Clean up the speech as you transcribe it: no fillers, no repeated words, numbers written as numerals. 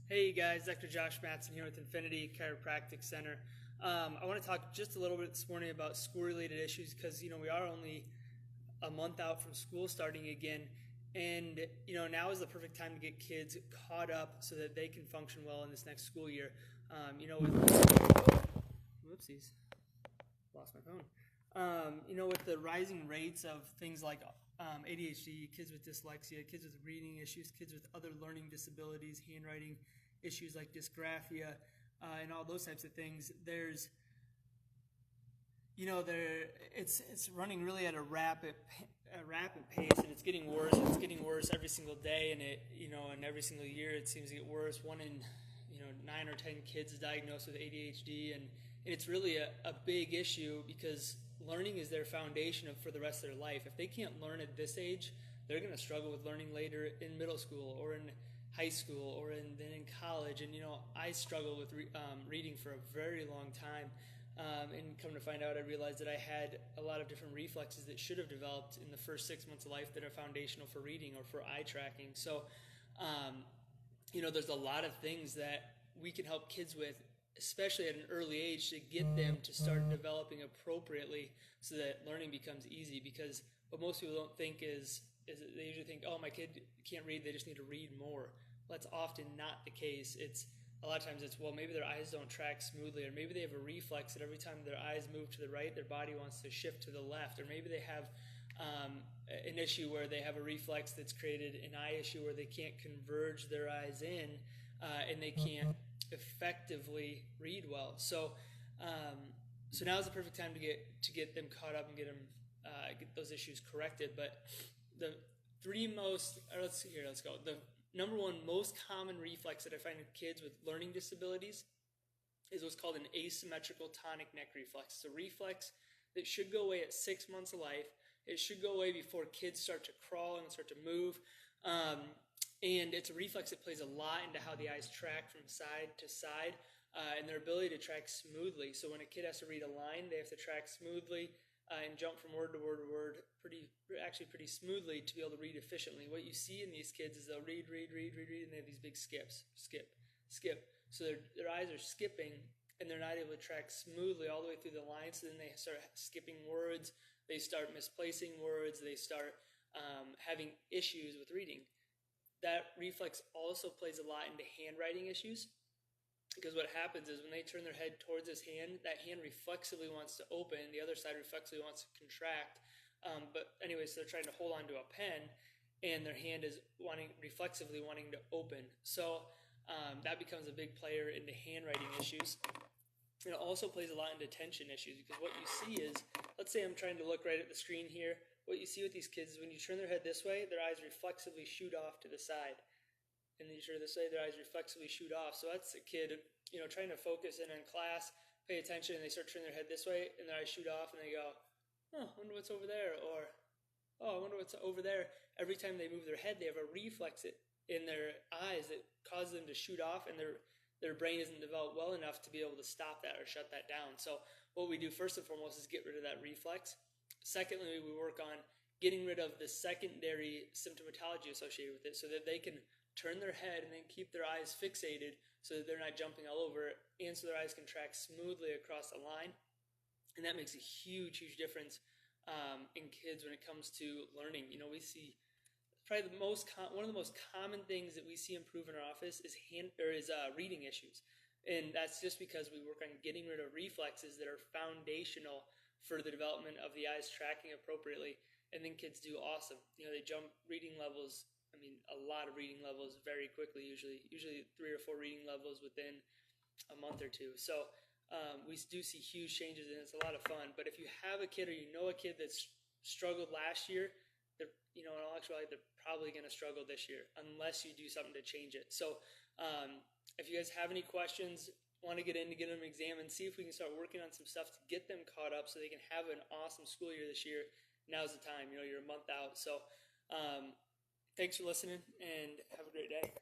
Hey guys, Dr. Josh Matson here with Infinity Chiropractic Center. I want to talk just a little bit this morning about school-related issues because we are only a month out from school starting again, and now is the perfect time to get kids caught up so that they can function well in this next school year. Whoopsies, lost my phone. With the rising rates of things like ADHD, kids with dyslexia, kids with reading issues, kids with other learning disabilities, handwriting issues like dysgraphia, and all those types of things, it's running really at a rapid pace, and it's getting worse. It's getting worse every single day, and every single year it seems to get worse. One in 9 or 10 kids is diagnosed with ADHD, and it's really a big issue because learning is their foundation for the rest of their life. If they can't learn at this age, they're going to struggle with learning later in middle school or in high school or then in college. And I struggled with reading for a very long time, and come to find out, I realized that I had a lot of different reflexes that should have developed in the first 6 months of life that are foundational for reading or for eye tracking. So there's a lot of things that we can help kids with, especially at an early age, to get them to start developing appropriately so that learning becomes easy. Because what most people don't think is they usually think, oh, my kid can't read, they just need to read more. Well, that's often not the case. A lot of times it's, well, maybe their eyes don't track smoothly, or maybe they have a reflex that every time their eyes move to the right, their body wants to shift to the left, or maybe they have an issue where they have a reflex that's created an eye issue where they can't converge their eyes in, and they can't effectively read well. So now is the perfect time to get them caught up and get those issues corrected. But the three most, or let's see here, let's go. The number one most common reflex that I find in kids with learning disabilities is what's called an asymmetrical tonic neck reflex. It's a reflex that should go away at 6 months of life. It should go away before kids start to crawl and start to move. And it's a reflex that plays a lot into how the eyes track from side to side, and their ability to track smoothly. So when a kid has to read a line, they have to track smoothly and jump from word to word to word pretty smoothly to be able to read efficiently. What you see in these kids is they'll read, and they have these big skips, skip. So their eyes are skipping, and they're not able to track smoothly all the way through the line. So then they start skipping words, they start misplacing words, they start having issues with reading. That reflex also plays a lot into handwriting issues, because what happens is when they turn their head towards this hand, that hand reflexively wants to open, the other side reflexively wants to contract. But anyway, so they're trying to hold on to a pen, and their hand is reflexively wanting to open. So that becomes a big player into handwriting issues. And it also plays a lot into attention issues, because what you see is, let's say I'm trying to look right at the screen here. What you see with these kids is when you turn their head this way, their eyes reflexively shoot off to the side. And then you turn this way, their eyes reflexively shoot off. So that's a kid, trying to focus in on class, pay attention, and they start turning their head this way, and their eyes shoot off, and they go, oh, I wonder what's over there, or, oh, I wonder what's over there. Every time they move their head, they have a reflex in their eyes that causes them to shoot off, and their brain isn't developed well enough to be able to stop that or shut that down. So what we do first and foremost is get rid of that reflex. Secondly, we work on getting rid of the secondary symptomatology associated with it so that they can turn their head and then keep their eyes fixated so that they're not jumping all over, and so their eyes can track smoothly across the line. And that makes a huge, huge difference in kids when it comes to learning. We see probably one of the most common things that we see improve in our office is reading issues. And that's just because we work on getting rid of reflexes that are foundational for the development of the eyes tracking appropriately. And then kids do awesome. They jump reading levels, a lot of reading levels very quickly, usually 3 or 4 reading levels within a month or two. So we do see huge changes, and it's a lot of fun. But if you have a kid, or a kid that's struggled last year, in all actuality, they're probably going to struggle this year unless you do something to change it. So if you guys have any questions, want to get them examined, see if we can start working on some stuff to get them caught up so they can have an awesome school year this year, now's the time. You're a month out. So thanks for listening, and have a great day.